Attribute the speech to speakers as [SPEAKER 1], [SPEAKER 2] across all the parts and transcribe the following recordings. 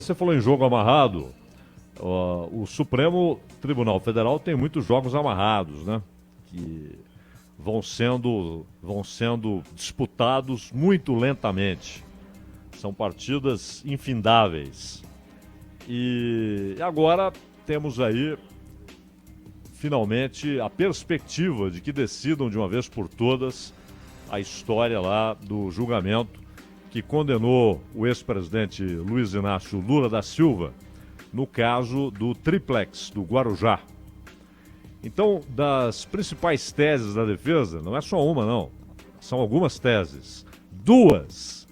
[SPEAKER 1] Você falou em jogo amarrado. O Supremo Tribunal Federal tem muitos jogos amarrados, né? Que vão sendo disputados muito lentamente. São partidas infindáveis. E agora temos aí, finalmente, a perspectiva de que decidam de uma vez por todas a história lá do julgamento que condenou o ex-presidente Luiz Inácio Lula da Silva no caso do triplex do Guarujá. Então, das principais teses da defesa, não é só uma, não. São algumas teses. Duas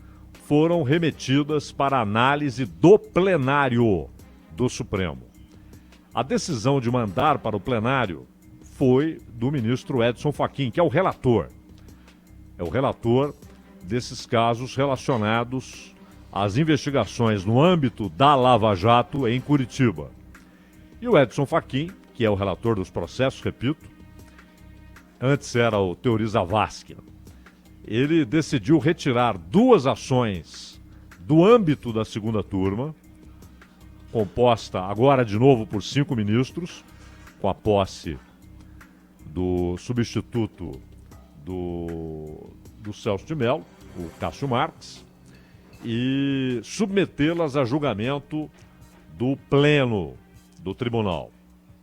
[SPEAKER 1] foram remetidas para análise do plenário do Supremo. A decisão de mandar para o plenário foi do ministro Edson Fachin, que é o relator. É o relator desses casos relacionados às investigações no âmbito da Lava Jato em Curitiba. E o Edson Fachin, que é o relator dos processos, repito, antes era o Teori Zavascki, ele decidiu retirar duas ações do âmbito da segunda turma, composta agora de novo por 5 ministros, com a posse do substituto do Celso de Mello, o Cássio Marques, e submetê-las a julgamento do pleno do tribunal,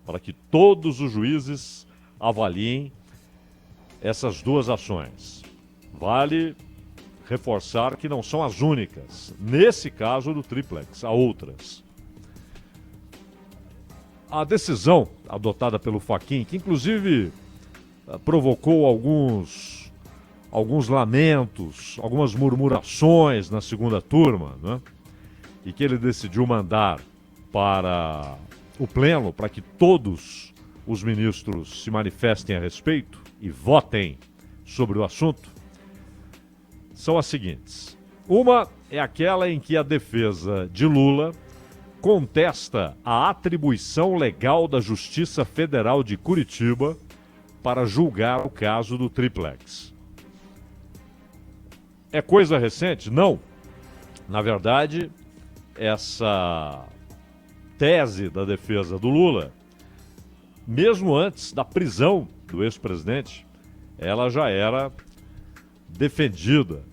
[SPEAKER 1] para que todos os juízes avaliem essas duas ações. Vale reforçar que não são as únicas, nesse caso do triplex, há outras. A decisão adotada pelo Fachin, que inclusive provocou alguns lamentos, algumas murmurações na segunda turma, né? E que ele decidiu mandar para o pleno para que todos os ministros se manifestem a respeito e votem sobre o assunto, são as seguintes. Uma é aquela em que a defesa de Lula contesta a atribuição legal da Justiça Federal de Curitiba para julgar o caso do triplex. É coisa recente? Não. Na verdade, essa tese da defesa do Lula, mesmo antes da prisão do ex-presidente, ela já era defendida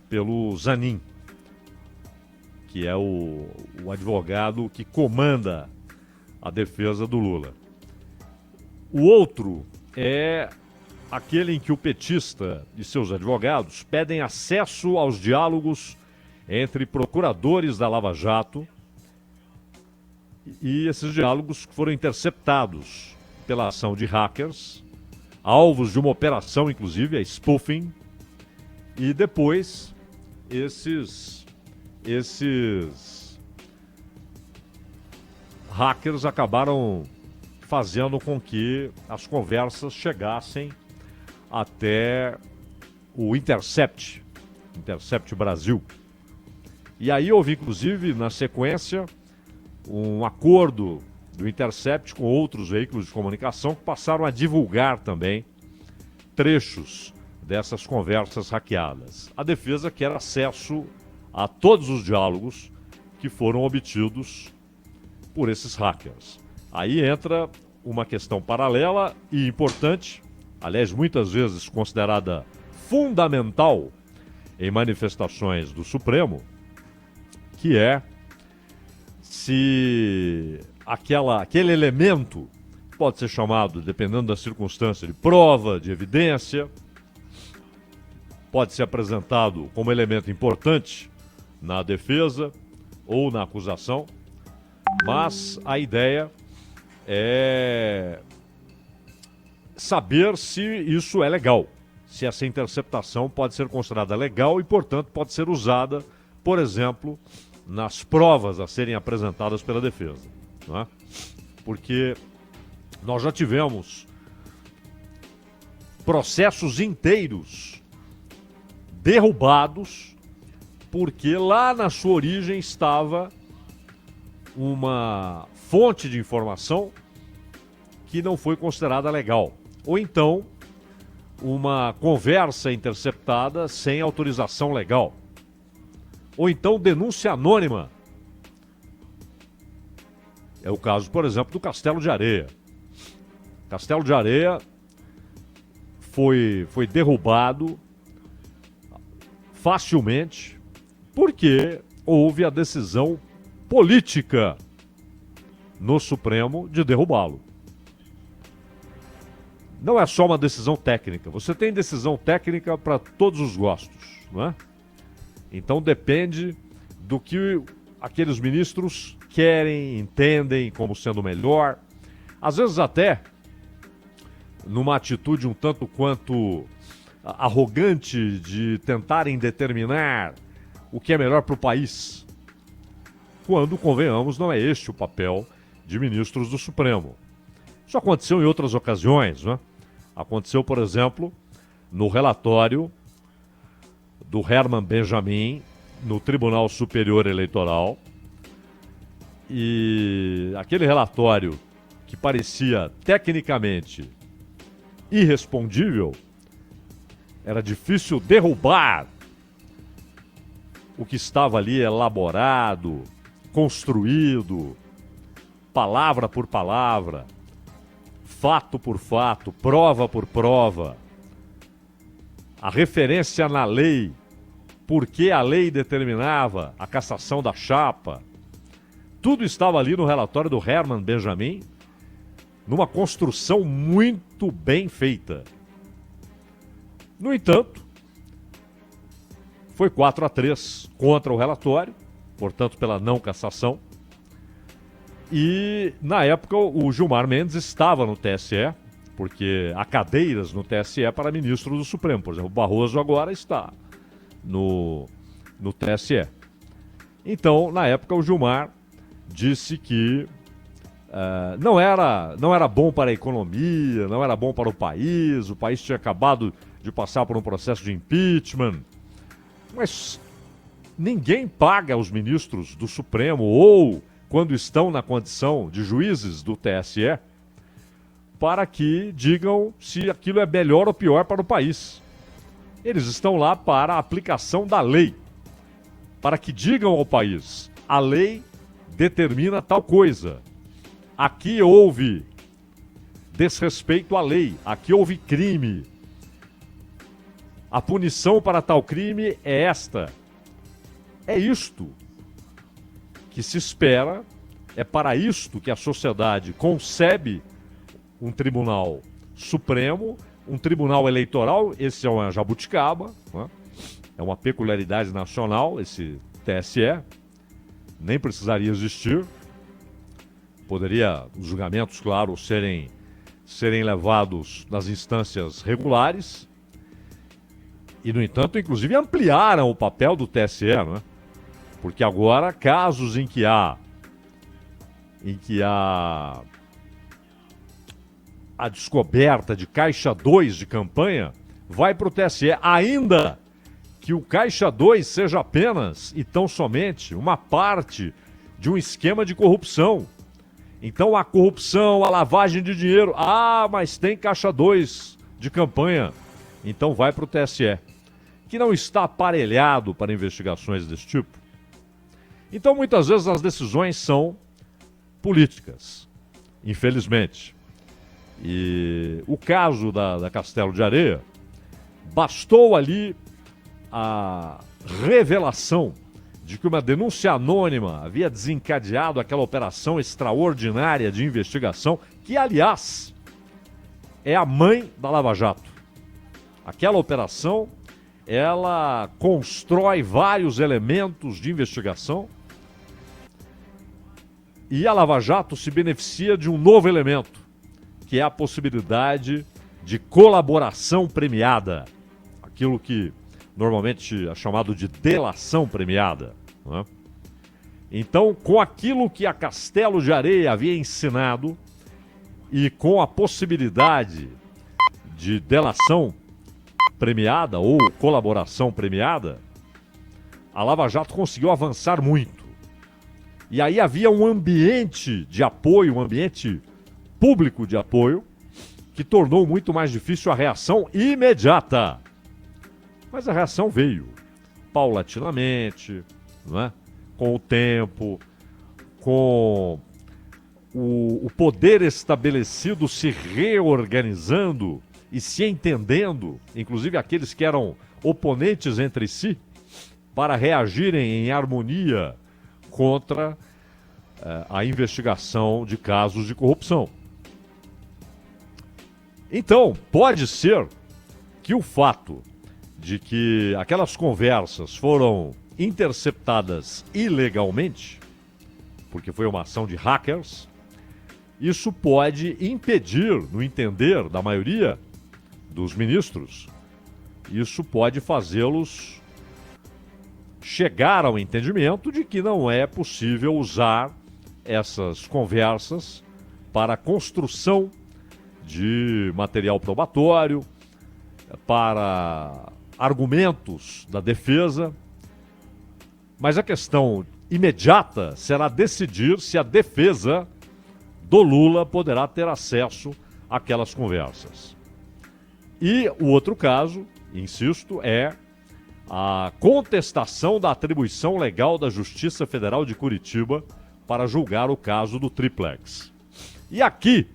[SPEAKER 1] pelo Zanin, que é o advogado que comanda a defesa do Lula. O outro é aquele em que o petista e seus advogados pedem acesso aos diálogos entre procuradores da Lava Jato, e esses diálogos foram interceptados pela ação de hackers, alvos de uma operação, inclusive, a spoofing, e depois esses hackers acabaram fazendo com que as conversas chegassem até o Intercept Brasil. E aí houve, inclusive, na sequência, um acordo do Intercept com outros veículos de comunicação que passaram a divulgar também trechos dessas conversas hackeadas. A defesa quer acesso a todos os diálogos que foram obtidos por esses hackers. Aí entra uma questão paralela e importante, aliás, muitas vezes considerada fundamental em manifestações do Supremo, que é se aquele elemento pode ser chamado, dependendo da circunstância, de prova, de evidência, pode ser apresentado como elemento importante na defesa ou na acusação, mas a ideia é saber se isso é legal, se essa interceptação pode ser considerada legal e, portanto, pode ser usada, por exemplo, nas provas a serem apresentadas pela defesa, não é? Porque nós já tivemos processos inteiros derrubados porque lá na sua origem estava uma fonte de informação que não foi considerada legal. Ou então, uma conversa interceptada sem autorização legal. Ou então, denúncia anônima É o caso, por exemplo, do Castelo de Areia. Castelo de Areia foi derrubado facilmente porque houve a decisão política no Supremo de derrubá-lo. Não é só uma decisão técnica. Você tem decisão técnica para todos os gostos, não é? Então depende do que aqueles ministros querem, entendem como sendo melhor. Às vezes até numa atitude um tanto quanto arrogante de tentarem determinar o que é melhor para o país. Quando, convenhamos, não é este o papel de ministros do Supremo. Isso aconteceu em outras ocasiões, né? Aconteceu, por exemplo, no relatório do Herman Benjamin no Tribunal Superior Eleitoral. E aquele relatório que parecia tecnicamente irrespondível, era difícil derrubar o que estava ali elaborado, construído, palavra por palavra, fato por fato, prova por prova, a referência na lei, porque a lei determinava a cassação da chapa. Tudo estava ali no relatório do Herman Benjamin, numa construção muito bem feita. No entanto, foi 4-3 contra o relatório, portanto pela não cassação. E, na época, o Gilmar Mendes estava no TSE, porque há cadeiras no TSE para ministro do Supremo. Por exemplo, o Barroso agora está no TSE. Então, na época, o Gilmar disse que não era bom para a economia, não era bom para o país tinha acabado de passar por um processo de impeachment. Mas ninguém paga os ministros do Supremo ou quando estão na condição de juízes do TSE, para que digam se aquilo é melhor ou pior para o país. Eles estão lá para a aplicação da lei, para que digam ao país, a lei determina tal coisa. Aqui houve desrespeito à lei, aqui houve crime. A punição para tal crime é esta. É isto que se espera, é para isto que a sociedade concebe um tribunal supremo, um tribunal eleitoral. Esse é uma jabuticaba, né? É uma peculiaridade nacional, esse TSE, nem precisaria existir. Poderia os julgamentos, claro, serem levados nas instâncias regulares. E, no entanto, inclusive ampliaram o papel do TSE, né? Porque agora, casos em que há a descoberta de caixa 2 de campanha, vai para o TSE, ainda que o caixa 2 seja apenas e tão somente uma parte de um esquema de corrupção. Então a corrupção, a lavagem de dinheiro, mas tem caixa 2 de campanha, então vai para o TSE, que não está aparelhado para investigações desse tipo. Então, muitas vezes, as decisões são políticas, infelizmente. E o caso da Castelo de Areia, bastou ali a revelação de que uma denúncia anônima havia desencadeado aquela operação extraordinária de investigação, que, aliás, é a mãe da Lava Jato. Aquela operação, ela constrói vários elementos de investigação, e a Lava Jato se beneficia de um novo elemento, que é a possibilidade de colaboração premiada. Aquilo que normalmente é chamado de delação premiada, não é? Então, com aquilo que a Castelo de Areia havia ensinado e com a possibilidade de delação premiada ou colaboração premiada, a Lava Jato conseguiu avançar muito. E aí havia um ambiente de apoio, um ambiente público de apoio, que tornou muito mais difícil a reação imediata. Mas a reação veio paulatinamente, não é? Com o tempo, com o poder estabelecido se reorganizando e se entendendo, inclusive aqueles que eram oponentes entre si, para reagirem em harmonia contra a investigação de casos de corrupção. Então, pode ser que o fato de que aquelas conversas foram interceptadas ilegalmente, porque foi uma ação de hackers, isso pode impedir, no entender da maioria dos ministros, isso pode fazê-los chegar ao entendimento de que não é possível usar essas conversas para a construção de material probatório, para argumentos da defesa. Mas a questão imediata será decidir se a defesa do Lula poderá ter acesso àquelas conversas. E o outro caso, insisto, é a contestação da atribuição legal da Justiça Federal de Curitiba para julgar o caso do Triplex. E aqui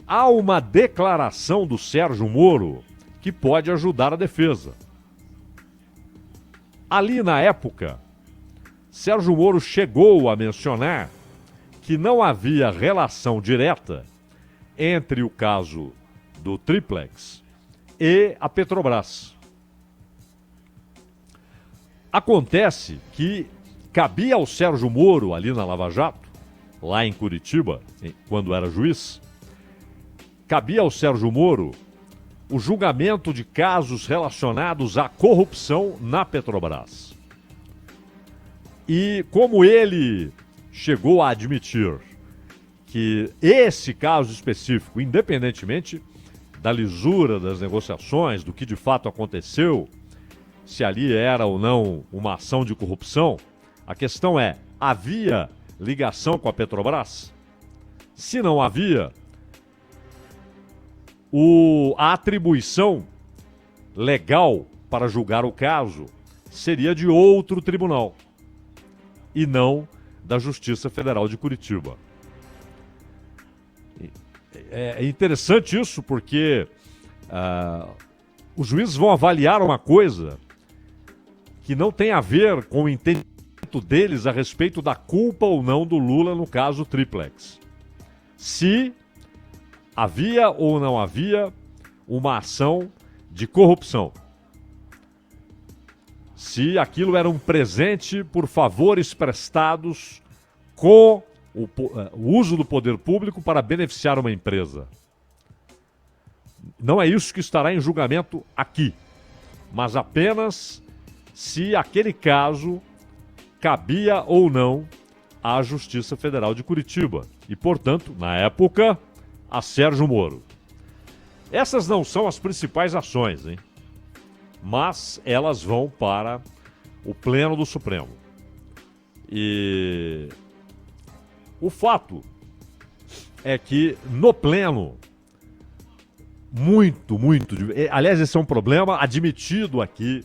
[SPEAKER 1] há uma declaração do Sérgio Moro que pode ajudar a defesa. Ali na época, Sérgio Moro chegou a mencionar que não havia relação direta entre o caso do Triplex e a Petrobras. Acontece que cabia ao Sérgio Moro, ali na Lava Jato, lá em Curitiba, quando era juiz, cabia ao Sérgio Moro o julgamento de casos relacionados à corrupção na Petrobras. E como ele chegou a admitir que esse caso específico, independentemente da lisura das negociações, do que de fato aconteceu, se ali era ou não uma ação de corrupção, a questão é, havia ligação com a Petrobras? Se não havia, a atribuição legal para julgar o caso seria de outro tribunal e não da Justiça Federal de Curitiba. É interessante isso porque os juízes vão avaliar uma coisa que não tem a ver com o entendimento deles a respeito da culpa ou não do Lula no caso Triplex. Se havia ou não havia uma ação de corrupção. Se aquilo era um presente por favores prestados com o uso do poder público para beneficiar uma empresa. Não é isso que estará em julgamento aqui, mas apenas se aquele caso cabia ou não à Justiça Federal de Curitiba e, portanto, na época, a Sérgio Moro. Essas não são as principais ações, hein? Mas elas vão para o Pleno do Supremo. E o fato é que no Pleno, aliás, esse é um problema admitido aqui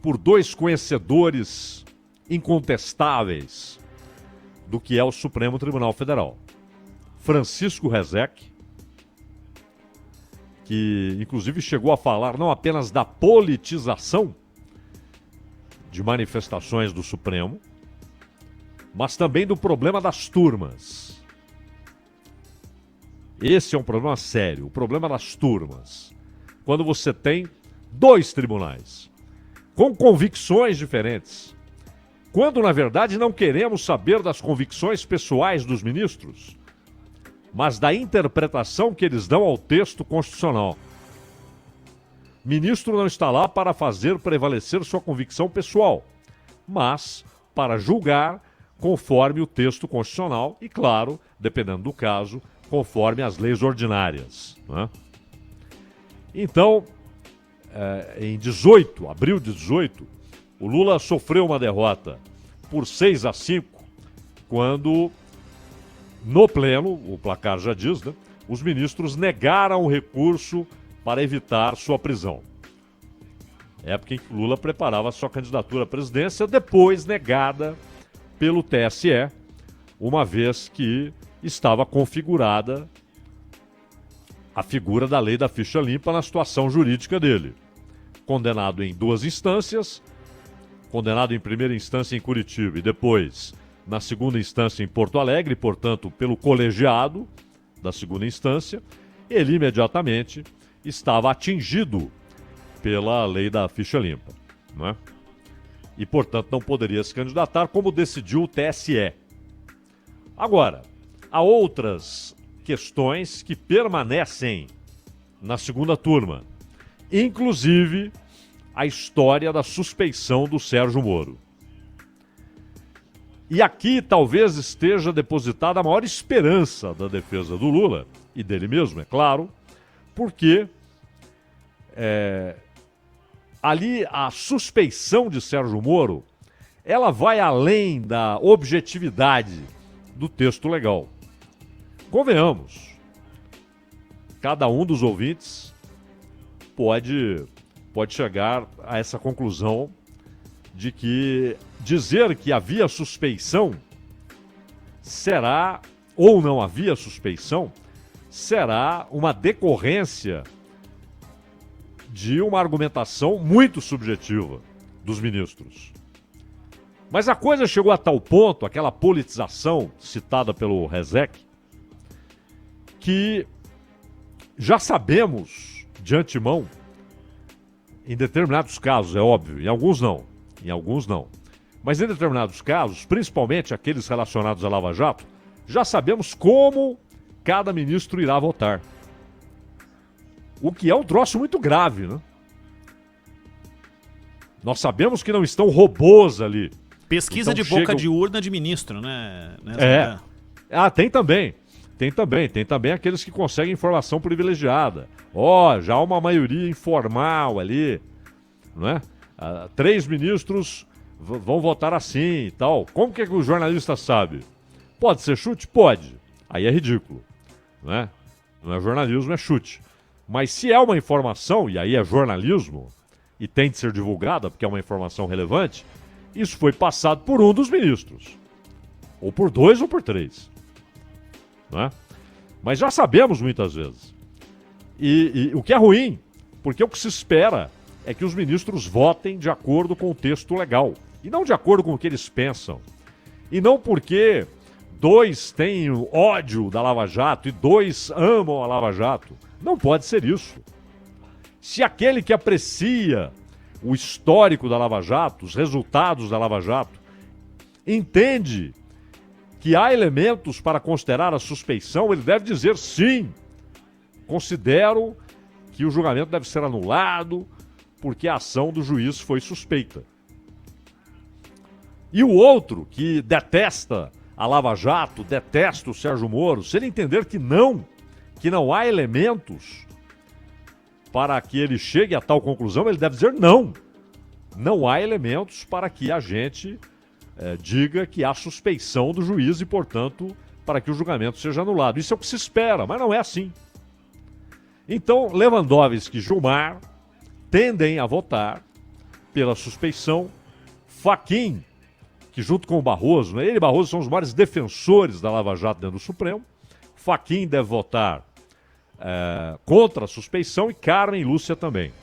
[SPEAKER 1] por dois conhecedores incontestáveis do que é o Supremo Tribunal Federal. Francisco Rezec, que inclusive chegou a falar não apenas da politização de manifestações do Supremo, mas também do problema das turmas. Esse é um problema sério, o problema das turmas. Quando você tem dois tribunais com convicções diferentes, quando na verdade não queremos saber das convicções pessoais dos ministros, mas da interpretação que eles dão ao texto constitucional. Ministro não está lá para fazer prevalecer sua convicção pessoal, mas para julgar conforme o texto constitucional e, claro, dependendo do caso, conforme as leis ordinárias, né? Então, em abril de 18, o Lula sofreu uma derrota por 6-5, quando no Pleno, o placar já diz, né, os ministros negaram o recurso para evitar sua prisão. Época em que Lula preparava sua candidatura à presidência, depois negada pelo TSE, uma vez que estava configurada a figura da lei da ficha limpa na situação jurídica dele. Condenado em 2 instâncias, condenado em primeira instância em Curitiba e depois na segunda instância em Porto Alegre, portanto, pelo colegiado da segunda instância, ele imediatamente estava atingido pela lei da ficha limpa, não é? E, portanto, não poderia se candidatar, como decidiu o TSE. Agora, há outras questões que permanecem na segunda turma, inclusive a história da suspeição do Sérgio Moro. E aqui talvez esteja depositada a maior esperança da defesa do Lula, e dele mesmo, é claro, porque ali a suspeição de Sérgio Moro, ela vai além da objetividade do texto legal. Convenhamos, cada um dos ouvintes pode chegar a essa conclusão de que dizer que havia suspeição será, ou não havia suspeição, será uma decorrência de uma argumentação muito subjetiva dos ministros. Mas a coisa chegou a tal ponto, aquela politização citada pelo Rezec, que já sabemos de antemão, em determinados casos, é óbvio, em alguns não, mas em determinados casos, principalmente aqueles relacionados à Lava Jato, já sabemos como cada ministro irá votar. O que é um troço muito grave, né? Nós sabemos que não estão robôs ali.
[SPEAKER 2] Pesquisa então, de boca de urna de ministro, né?
[SPEAKER 1] Tem também. Tem também aqueles que conseguem informação privilegiada. Já há uma maioria informal ali, não é? 3 ministros vão votar assim e tal. Como que o jornalista sabe? Pode ser chute? Pode. Aí é ridículo, não é? Não é jornalismo, é chute. Mas se é uma informação, e aí é jornalismo, e tem de ser divulgada porque é uma informação relevante, isso foi passado por um dos ministros. Ou por 2 ou por 3. Não é? Mas já sabemos muitas vezes. E o que é ruim, porque o que se espera é que os ministros votem de acordo com o texto legal. E não de acordo com o que eles pensam. E não porque 2 têm ódio da Lava Jato e 2 amam a Lava Jato. Não pode ser isso. Se aquele que aprecia o histórico da Lava Jato, os resultados da Lava Jato, entende que há elementos para considerar a suspeição, ele deve dizer sim. Considero que o julgamento deve ser anulado porque a ação do juiz foi suspeita. E o outro, que detesta a Lava Jato, detesta o Sérgio Moro, se ele entender que não há elementos para que ele chegue a tal conclusão, ele deve dizer não. Não há elementos para que a gente diga que há suspeição do juiz e, portanto, para que o julgamento seja anulado. Isso é o que se espera, mas não é assim. Então, Lewandowski e Gilmar tendem a votar pela suspeição. Fachin, que junto com o Barroso, ele e Barroso são os maiores defensores da Lava Jato dentro do Supremo. Fachin deve votar contra a suspeição e Carmen Lúcia também.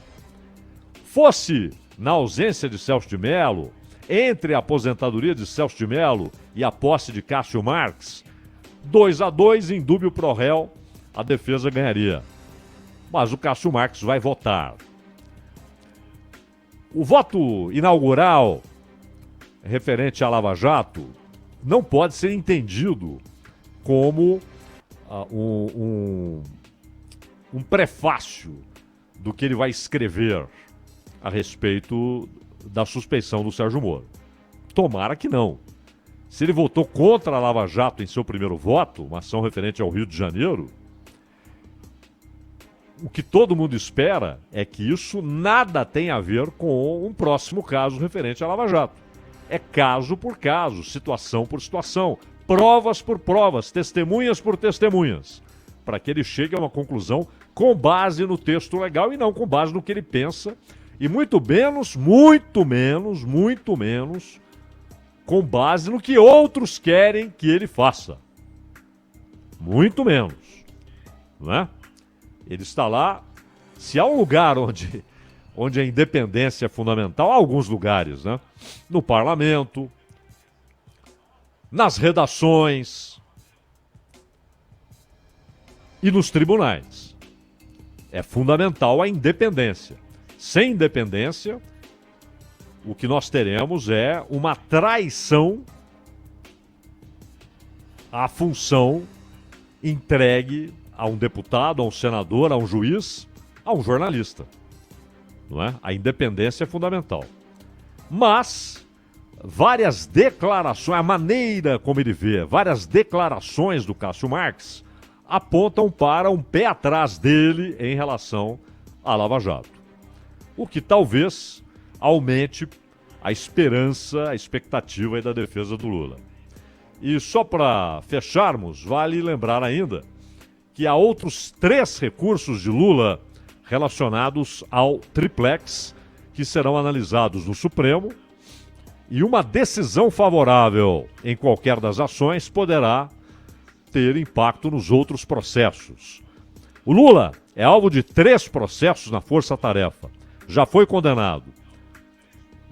[SPEAKER 1] Fosse, na ausência de Celso de Mello, entre a aposentadoria de Celso de Mello e a posse de Cássio Marques, 2-2, em dúbio pro réu, a defesa ganharia. Mas o Cássio Marques vai votar. O voto inaugural referente à Lava Jato não pode ser entendido como um prefácio do que ele vai escrever a respeito da suspeição do Sérgio Moro. Tomara que não. Se ele votou contra a Lava Jato em seu primeiro voto, uma ação referente ao Rio de Janeiro, o que todo mundo espera é que isso nada tem a ver com um próximo caso referente à Lava Jato. É caso por caso, situação por situação, provas por provas, testemunhas por testemunhas, para que ele chegue a uma conclusão com base no texto legal e não com base no que ele pensa, e muito menos com base no que outros querem que ele faça. Muito menos. Não é? Ele está lá. Se há um lugar onde a independência é fundamental, há alguns lugares, né? No parlamento, nas redações e nos tribunais. É fundamental a independência. Sem independência, o que nós teremos é uma traição à função entregue a um deputado, a um senador, a um juiz, a um jornalista. Não é? A independência é fundamental. Mas várias declarações, a maneira como ele vê, várias declarações do Cássio Marques apontam para um pé atrás dele em relação à Lava Jato. O que talvez aumente a esperança, a expectativa aí da defesa do Lula. E só para fecharmos, vale lembrar ainda que há outros 3 recursos de Lula relacionados ao triplex que serão analisados no Supremo, e uma decisão favorável em qualquer das ações poderá ter impacto nos outros processos. O Lula é alvo de 3 processos na Força-Tarefa. Já foi condenado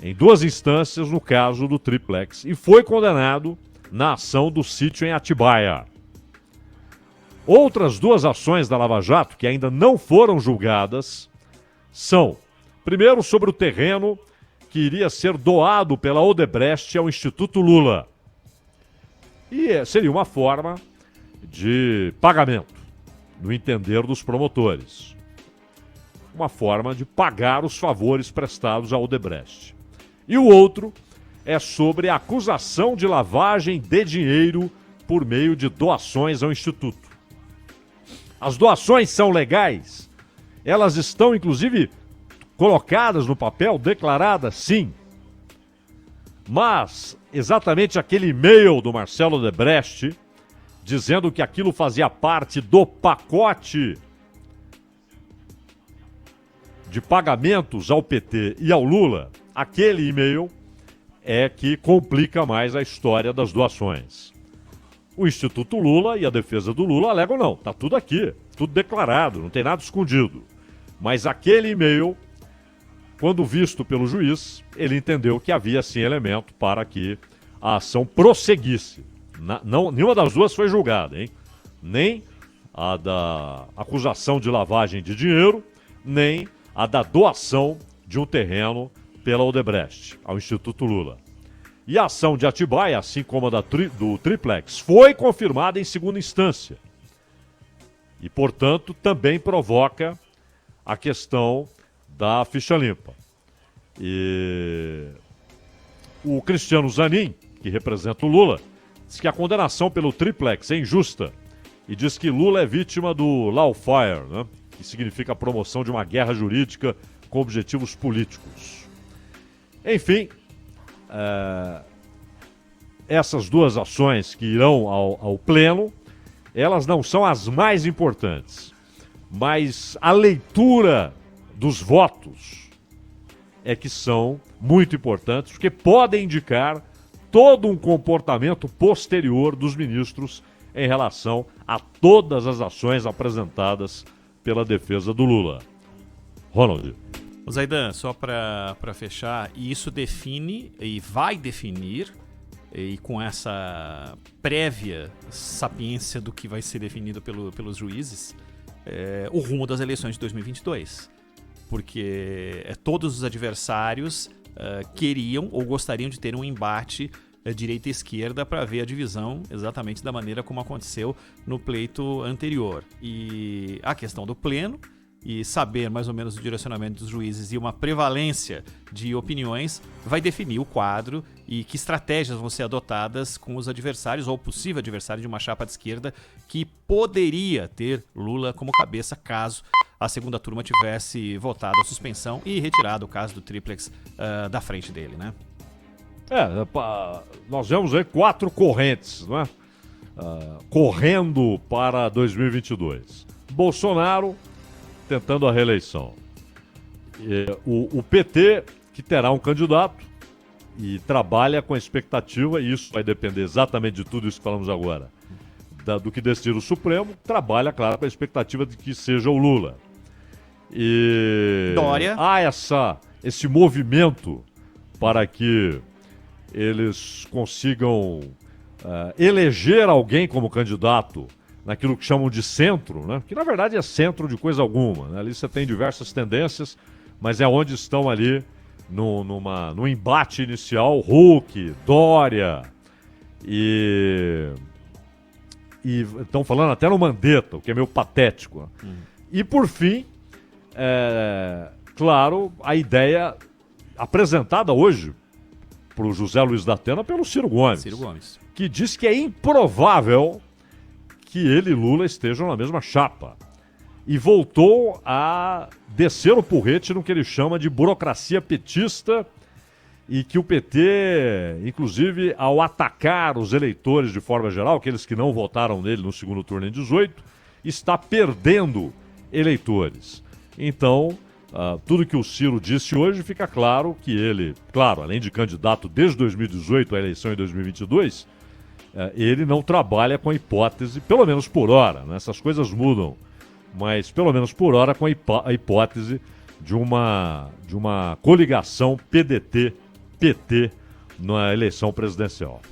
[SPEAKER 1] em 2 instâncias no caso do triplex e foi condenado na ação do sítio em Atibaia. Outras 2 ações da Lava Jato que ainda não foram julgadas são, primeiro, sobre o terreno que iria ser doado pela Odebrecht ao Instituto Lula. E seria uma forma de pagamento, no entender dos promotores. Uma forma de pagar os favores prestados à Odebrecht. E o outro é sobre a acusação de lavagem de dinheiro por meio de doações ao Instituto. As doações são legais? Elas estão, inclusive, colocadas no papel, declaradas, sim. Mas, exatamente aquele e-mail do Marcelo Odebrecht, dizendo que aquilo fazia parte do pacote de pagamentos ao PT e ao Lula, aquele e-mail é que complica mais a história das doações. O Instituto Lula e a defesa do Lula alegam não, tá tudo aqui, tudo declarado, não tem nada escondido. Mas aquele e-mail, quando visto pelo juiz, ele entendeu que havia sim elemento para que a ação prosseguisse. Nenhuma das 2 foi julgada, hein? Nem a da acusação de lavagem de dinheiro, nem a da doação de um terreno pela Odebrecht ao Instituto Lula. E a ação de Atibaia, assim como a do triplex, foi confirmada em segunda instância. E, portanto, também provoca a questão da ficha limpa. E o Cristiano Zanin, que representa o Lula, diz que a condenação pelo triplex é injusta e diz que Lula é vítima do lawfare, né? Que significa a promoção de uma guerra jurídica com objetivos políticos. Enfim, essas 2 ações que irão ao pleno, elas não são as mais importantes, mas a leitura dos votos é que são muito importantes, porque podem indicar todo um comportamento posterior dos ministros em relação a todas as ações apresentadas pela defesa do Lula. Ronald.
[SPEAKER 2] Zaidan, só para fechar, e isso define e vai definir, e com essa prévia sapiência do que vai ser definido pelos juízes, o rumo das eleições de 2022. Porque todos os adversários queriam ou gostariam de ter um embate direita e esquerda para ver a divisão exatamente da maneira como aconteceu no pleito anterior. E a questão do pleno e saber mais ou menos o direcionamento dos juízes e uma prevalência de opiniões vai definir o quadro e que estratégias vão ser adotadas com os adversários ou possível adversário de uma chapa de esquerda que poderia ter Lula como cabeça caso a segunda turma tivesse votado a suspensão e retirado o caso do triplex da frente dele, né?
[SPEAKER 1] Nós vemos aí 4 correntes, não é? Correndo para 2022. Bolsonaro tentando a reeleição. O PT, que terá um candidato, e trabalha com a expectativa, e isso vai depender exatamente de tudo isso que falamos agora, do que decidir o Supremo, trabalha, claro, com a expectativa de que seja o Lula. E
[SPEAKER 2] Dória.
[SPEAKER 1] há esse movimento para que eles consigam eleger alguém como candidato naquilo que chamam de centro, né? Que na verdade é centro de coisa alguma, né? Ali você tem diversas tendências, mas é onde estão ali no embate inicial Huck, Dória e estão falando até no Mandetta, o que é meio patético. Né? E por fim, claro, a ideia apresentada hoje para o José Luiz da Atena pelo Ciro Gomes, que diz que é improvável que ele e Lula estejam na mesma chapa. E voltou a descer o porrete no que ele chama de burocracia petista e que o PT, inclusive, ao atacar os eleitores de forma geral, aqueles que não votaram nele no segundo turno em 18, está perdendo eleitores. Então, tudo que o Ciro disse hoje fica claro que ele, claro, além de candidato desde 2018 à eleição em 2022, ele não trabalha com a hipótese, pelo menos por hora, né? Essas coisas mudam, mas pelo menos por hora com a hipótese de uma coligação PDT-PT na eleição presidencial.